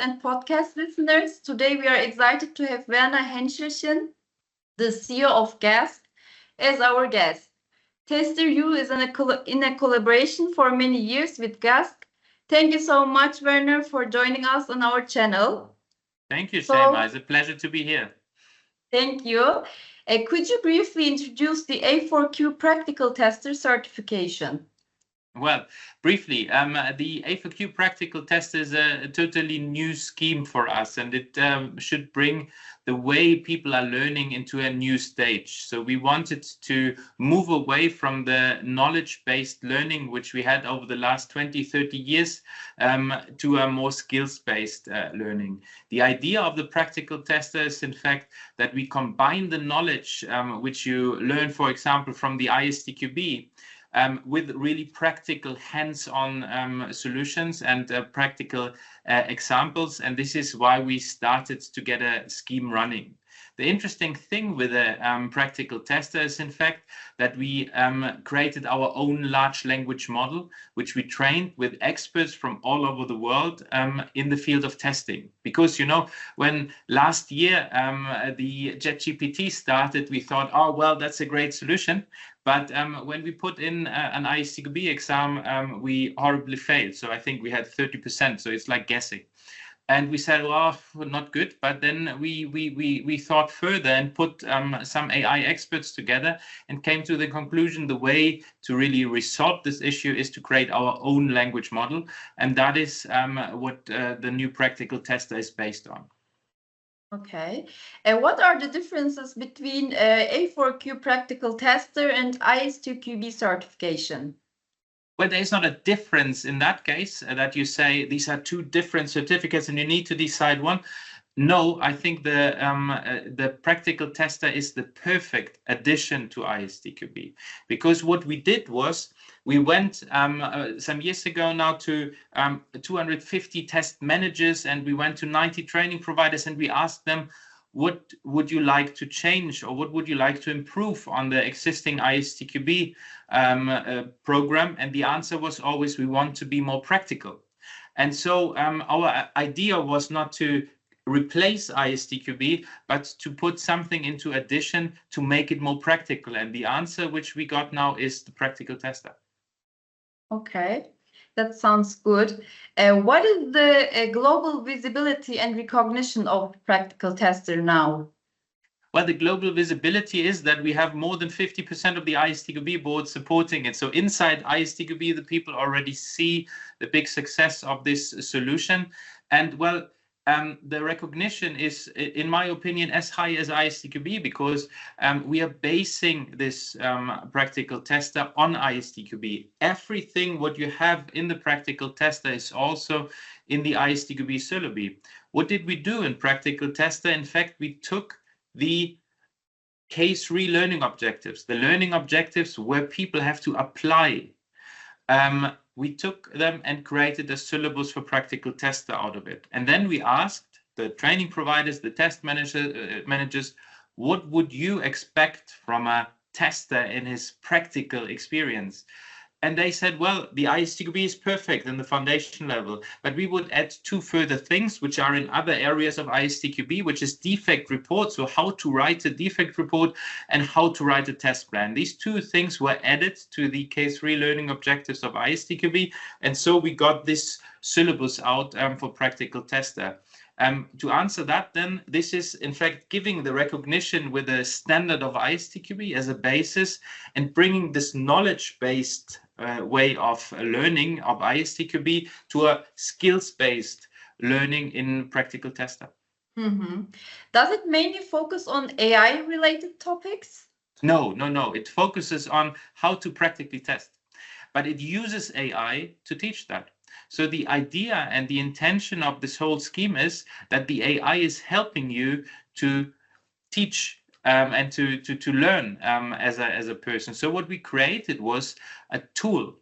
and podcast listeners. Today we are excited to have Werner Henschelchen, the CEO of GASQ, as our guest. TesterYou is in a collaboration for many years with GASQ. Thank you so much, Werner, for joining us on our channel. Thank you, Serimiz. It's a pleasure to be here. Thank you. Could you briefly introduce the A4Q Practical Tester certification? Well, briefly, the A4Q Practical Tester is a totally new scheme for us, and it should bring the way people are learning into a new stage. So we wanted to move away from the knowledge-based learning, which we had over the last 20, 30 years, to a more skills-based learning. The idea of the practical tester is, in fact, that we combine the knowledge which you learn, for example, from the ISTQB, with really practical hands-on solutions and practical examples. And this is why we started to get a scheme running. The interesting thing with a practical tester is, in fact, that we created our own large language model, which we trained with experts from all over the world in the field of testing. Because, you know, when last year the ChatGPT started, we thought, oh, well, that's a great solution. But when we put in an ISTQB exam, we horribly failed. So I think we had 30%. So it's like guessing. And we said, well, not good. But then we thought further and put some AI experts together and came to the conclusion the way to really resolve this issue is to create our own language model. And that is what the new practical tester is based on. Okay. And what are the differences between A4Q Practical Tester and ISTQB certification? Well, there is not a difference in that case that you say these are two different certificates and you need to decide one. No, I think the practical tester is the perfect addition to ISTQB, because what we did was we went some years ago now to 250 test managers, and we went to 90 training providers, and we asked them, what would you like to change, or what would you like to improve on the existing ISTQB program? And the answer was always, we want to be more practical. And so our idea was not to replace ISTQB, but to put something into addition to make it more practical. And the answer which we got now is the practical tester. Okay. That sounds good. What is the global visibility and recognition of practical tester now? Well, the global visibility is that we have more than 50% of the ISTQB board supporting it. So inside ISTQB, the people already see the big success of this solution. And well, the recognition is, in my opinion, as high as ISTQB, because we are basing this practical tester on ISTQB. Everything what you have in the practical tester is also in the ISTQB syllabi. What did we do in practical tester? In fact, we took the case relearning objectives, the learning objectives where people have to apply. We took them and created a syllabus for practical tester out of it. And then we asked the training providers, the test managers, what would you expect from a tester in his practical experience? And they said, well, the ISTQB is perfect in the foundation level, but we would add two further things which are in other areas of ISTQB, which is defect report, so how to write a defect report and how to write a test plan. These two things were added to the case relearning objectives of ISTQB, and so we got this syllabus out for practical tester. To answer that, then, this is in fact giving the recognition with a standard of ISTQB as a basis and bringing this knowledge-based way of learning of ISTQB to a skills-based learning in practical tester. Mm-hmm. Does it mainly focus on AI-related topics? No. It focuses on how to practically test, but it uses AI to teach that. So the idea and the intention of this whole scheme is that the AI is helping you to teach and to learn as a person. So what we created was a tool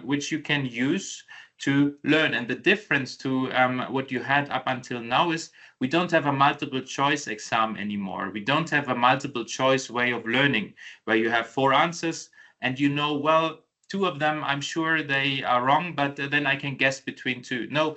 which you can use to learn. And the difference to what you had up until now is we don't have a multiple choice exam anymore. We don't have a multiple choice way of learning where you have 4 answers and you know, well, two of them, I'm sure they are wrong, but then I can guess between two. No,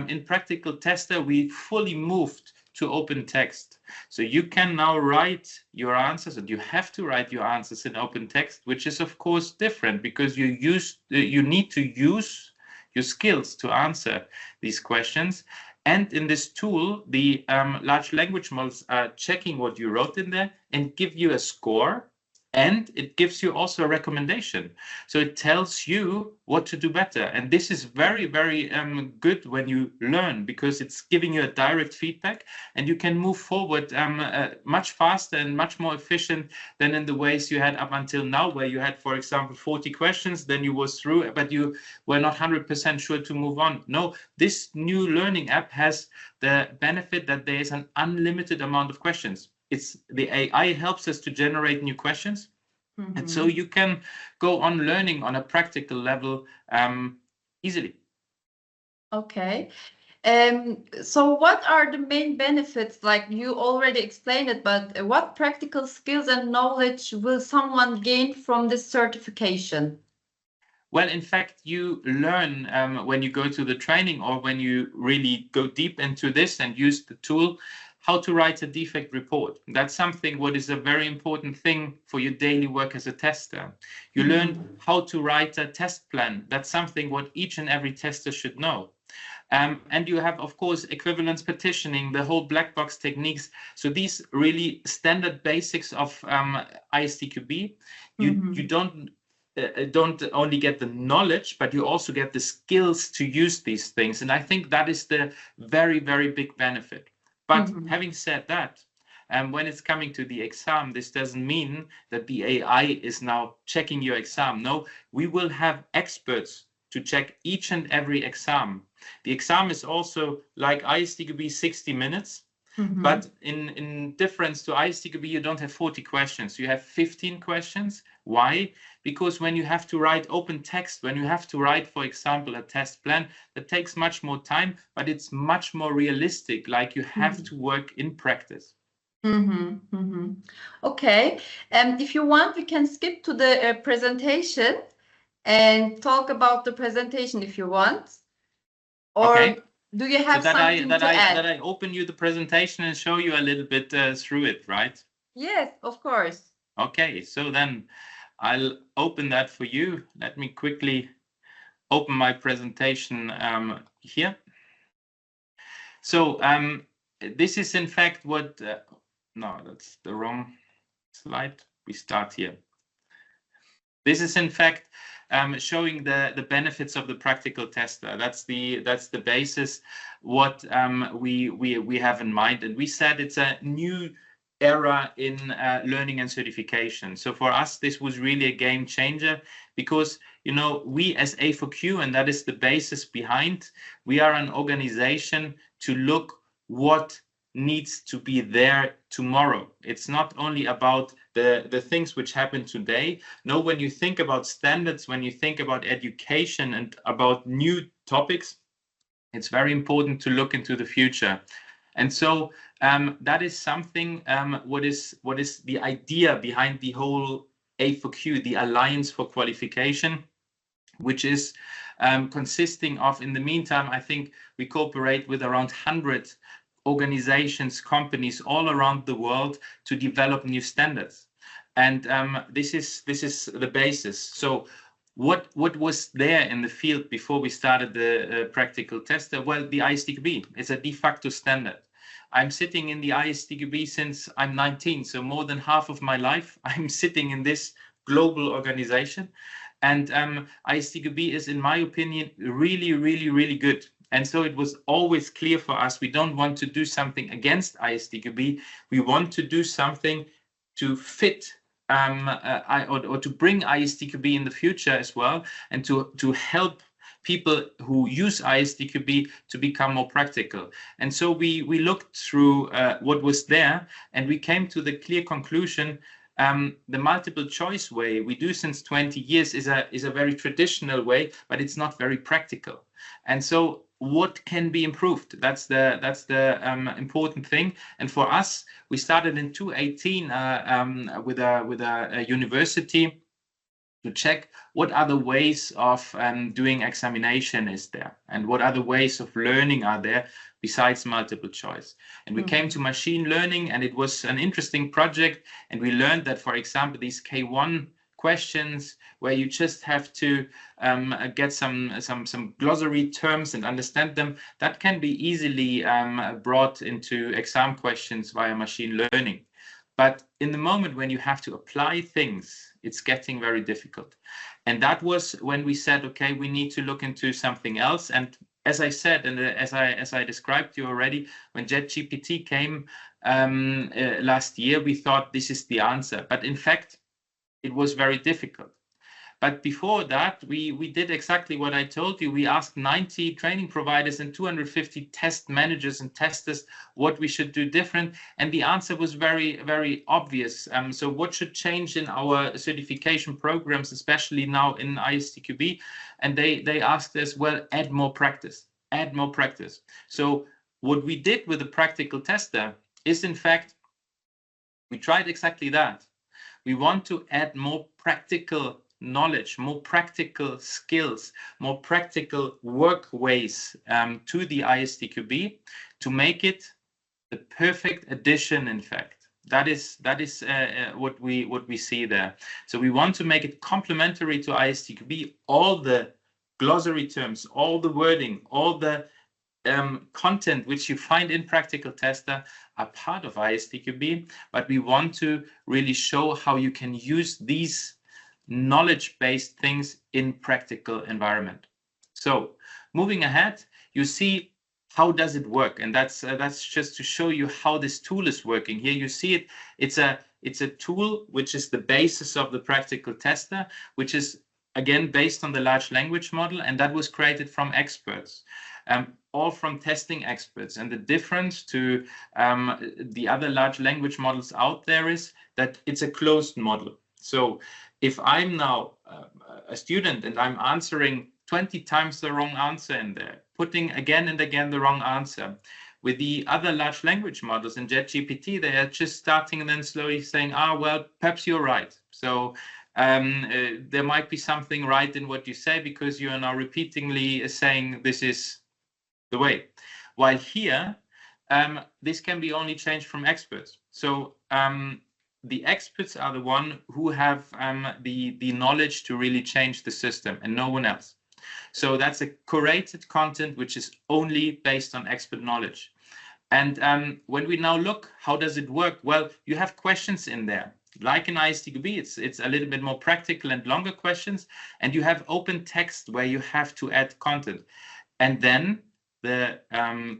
in Practical Tester, we fully moved to open text. So you can now write your answers, and you have to write your answers in open text, which is of course different because you need to use your skills to answer these questions. And in this tool, the large language models are checking what you wrote in there and give you a score. And it gives you also a recommendation. So it tells you what to do better. And this is very, very good when you learn, because it's giving you a direct feedback, and you can move forward much faster and much more efficient than in the ways you had up until now, where you had, for example, 40 questions, then you was through, but you were not 100% sure to move on. No, this new learning app has the benefit that there is an unlimited amount of questions. It's the AI helps us to generate new questions. Mm-hmm. And so you can go on learning on a practical level easily. Okay. So what are the main benefits? Like you already explained it, but what practical skills and knowledge will someone gain from this certification? Well, in fact, you learn when you go to the training, or when you really go deep into this and use the tool, how to write a defect report. That's something what is a very important thing for your daily work as a tester. You learn how to write a test plan. That's something what each and every tester should know. And you have, of course, equivalence partitioning, the whole black box techniques. So these really standard basics of ISTQB. You don't only get the knowledge, but you also get the skills to use these things. And I think that is the very, very big benefit. But having said that, when it's coming to the exam, this doesn't mean that the AI is now checking your exam. No, we will have experts to check each and every exam. The exam is also like ISTQB 60 minutes. But in difference to ISTQB, you don't have 40 questions. You have 15 questions. Why? Because when you have to write open text, when you have to write, for example, a test plan, that takes much more time, but it's much more realistic, like you have to work in practice. Okay. If you want, we can skip to the presentation and talk about the presentation if you want. Or okay. Do you have something to add? That I open you the presentation and show you a little bit through it, right? Yes, of course. Okay, so then I'll open that for you. Let me quickly open my presentation here. So this is in fact what, no, that's the wrong slide. We start here. This is in fact showing the benefits of the practical tester. That's the basis what we have in mind, and we said it's a new era in learning and certification. So for us, this was really a game changer, because we as A4Q, and that is the basis behind, we are an organization to look what needs to be there tomorrow. It's not only about the things which happen today. No, when you think about standards, when you think about education and about new topics, it's very important to look into the future. And so that is something what is the idea behind the whole A4Q, the Alliance for Qualification, which is consisting of, in the meantime, I think we cooperate with around 100 organizations, companies all around the world to develop new standards. And this is the basis. So what was there in the field before we started the practical tester? Well, the ISTQB is a de facto standard. I'm sitting in the ISTQB since I'm 19, so more than half of my life I'm sitting in this global organization. And ISTQB is, in my opinion, really, really, really good. And so it was always clear for us, we don't want to do something against ISTQB. We want to do something to fit or to bring ISTQB in the future as well, and to help people who use ISTQB to become more practical. And so we looked through what was there, and we came to the clear conclusion. The multiple choice way we do since 20 years is a very traditional way, but it's not very practical. And so what can be improved? That's the important thing. And for us, we started in 2018 with a university to check what other ways of doing examination is there and what other ways of learning are there besides multiple choice. And we came to machine learning, and it was an interesting project. And we learned that, for example, these K1 questions where you just have to get some glossary terms and understand them, that can be easily brought into exam questions via machine learning. But in the moment when you have to apply things, it's getting very difficult. And that was when we said, okay, we need to look into something else. And as I said, and as I described to you already, when ChatGPT came last year, we thought this is the answer. But in fact, it was very difficult. But before that, we did exactly what I told you. We asked 90 training providers and 250 test managers and testers what we should do different. And the answer was very, very obvious. So what should change in our certification programs, especially now in ISTQB? And they asked us, well, add more practice, add more practice. So what we did with the practical tester is, in fact, we tried exactly that. We want to add more practical knowledge, more practical skills, more practical work ways to the ISTQB to make it the perfect addition. In fact, that is what we see there. So we want to make it complementary to ISTQB. All the glossary terms, all the wording, all the content which you find in Practical Tester are part of ISTQB, but we want to really show how you can use these knowledge-based things in practical environment. So moving ahead, you see how does it work, and that's just to show you how this tool is working. Here you see it. It's a tool which is the basis of the Practical Tester, which is again based on the large language model, and that was created from experts. All from testing experts. And the difference to the other large language models out there is that it's a closed model. So if I'm now a student and I'm answering 20 times the wrong answer in there, putting again and again the wrong answer, with the other large language models in ChatGPT, they are just starting and then slowly saying, well, perhaps you're right. So there might be something right in what you say because you are now repeatedly saying this is the way. While here, this can be only changed from experts. So the experts are the one who have the knowledge to really change the system and no one else. So that's a curated content which is only based on expert knowledge. And when we now look, how does it work? Well, you have questions in there. Like in ISTQB, it's a little bit more practical and longer questions. And you have open text where you have to add content. And then the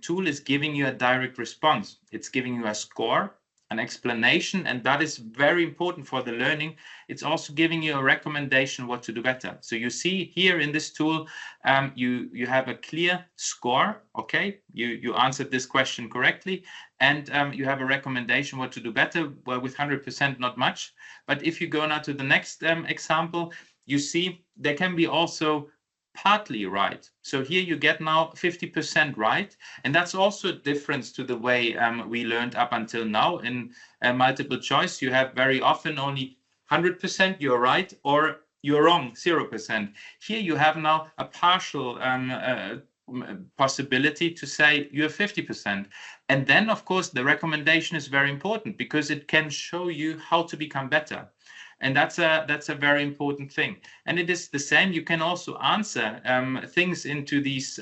tool is giving you a direct response. It's giving you a score, an explanation, and that is very important for the learning. It's also giving you a recommendation what to do better. So you see here in this tool, you have a clear score. Okay, you answered this question correctly, and you have a recommendation what to do better. Well, with 100%, not much. But if you go now to the next example, you see there can be also partly right. So here you get now 50% right. And that's also a difference to the way we learned up until now. In multiple choice, you have very often only 100% you're right or you're wrong, 0%. Here you have now a partial possibility to say you have 50%. And then, of course, the recommendation is very important because it can show you how to become better. And that's a very important thing. And it is the same. You can also answer things into these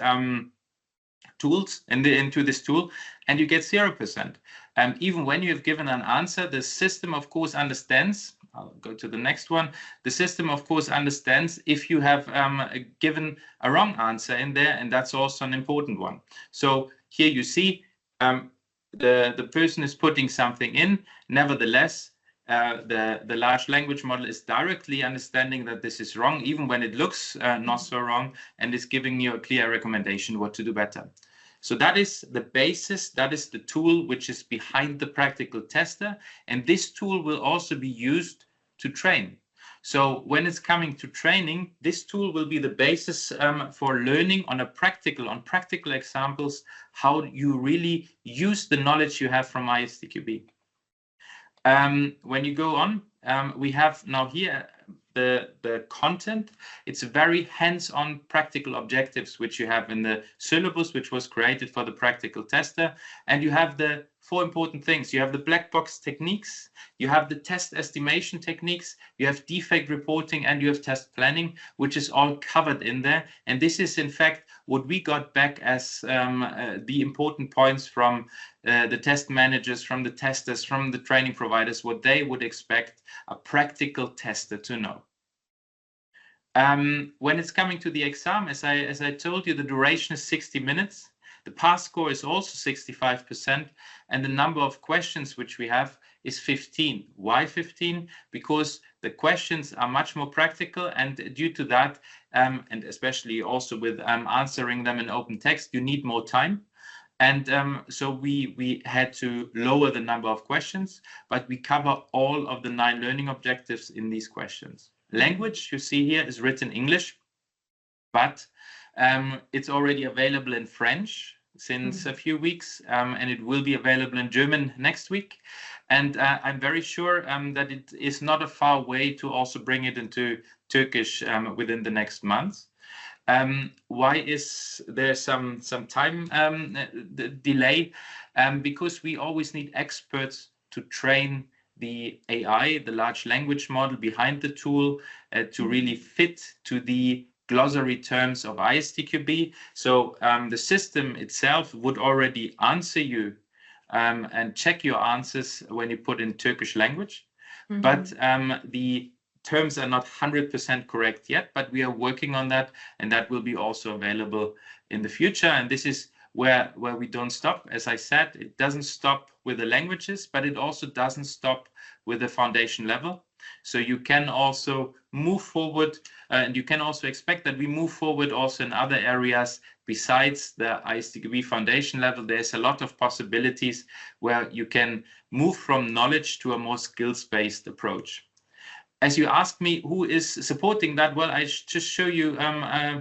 tools and into this tool, and you get 0%. Even when you have given an answer, the system, of course, understands. I'll go to the next one. The system, of course, understands if you have given a wrong answer in there, and that's also an important one. So here you see the person is putting something in. Nevertheless, the large language model is directly understanding that this is wrong, even when it looks not so wrong, and is giving you a clear recommendation what to do better. So that is the basis, that is the tool which is behind the practical tester, and this tool will also be used to train. So when it's coming to training, this tool will be the basis for learning on practical examples, how you really use the knowledge you have from ISTQB. When you go on, we have now here the content. It's very hands-on practical objectives, which you have in the syllabus, which was created for the practical tester. And you have the 4 important things. You have the black box techniques, you have the test estimation techniques, you have defect reporting, and you have test planning, which is all covered in there. And this is, in fact, what we got back as the important points from the test managers, from the testers, from the training providers, what they would expect a practical tester to know. When it's coming to the exam, as I told you, the duration is 60 minutes. The pass score is also 65%, and the number of questions which we have is 15. Why 15? Because the questions are much more practical, and due to that, and especially also with answering them in open text, you need more time. And so we had to lower the number of questions, but we cover all of the 9 learning objectives in these questions. Language, you see here, is written English, but it's already available in French since a few weeks, and it will be available in German next week. And I'm very sure that it is not a far way to also bring it into Turkish within the next month. Why is there some time delay? Because we always need experts to train the AI, the large language model behind the tool, to really fit to the glossary terms of ISTQB. So the system itself would already answer you and check your answers when you put in Turkish language. But the terms are not 100% correct yet, but we are working on that, and that will be also available in the future. And this is where we don't stop. As I said, it doesn't stop with the languages, but it also doesn't stop with the foundation level. So you can also move forward, and you can also expect that we move forward also in other areas besides the ISTQB foundation level. There's a lot of possibilities where you can move from knowledge to a more skills-based approach. As you asked me who is supporting that, well, I just show you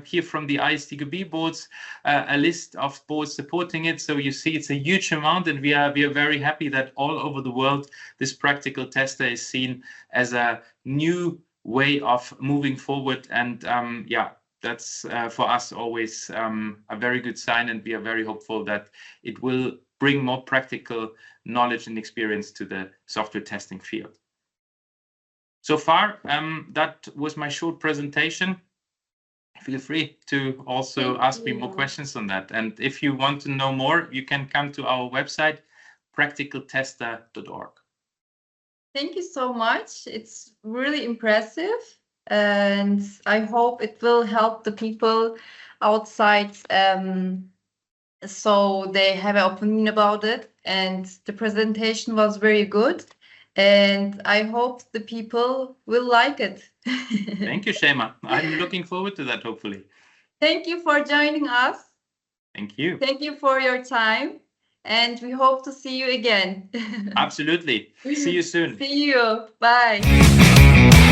here from the ISTQB boards a list of boards supporting it. So you see it's a huge amount, and we are very happy that all over the world this practical tester is seen as a new way of moving forward. And yeah, that's for us always a very good sign, and we are very hopeful that it will bring more practical knowledge and experience to the software testing field. So far, that was my short presentation. Feel free to also ask me more questions on that. And if you want to know more, you can come to our website, practicaltester.org. Thank you so much. It's really impressive, and I hope it will help the people outside so they have an opinion about it. And the presentation was very good. And I hope the people will like it. Thank you, Shema. I'm looking forward to that, hopefully. Thank you for joining us. Thank you. Thank you for your time. And we hope to see you again. Absolutely. See you soon. See you. Bye.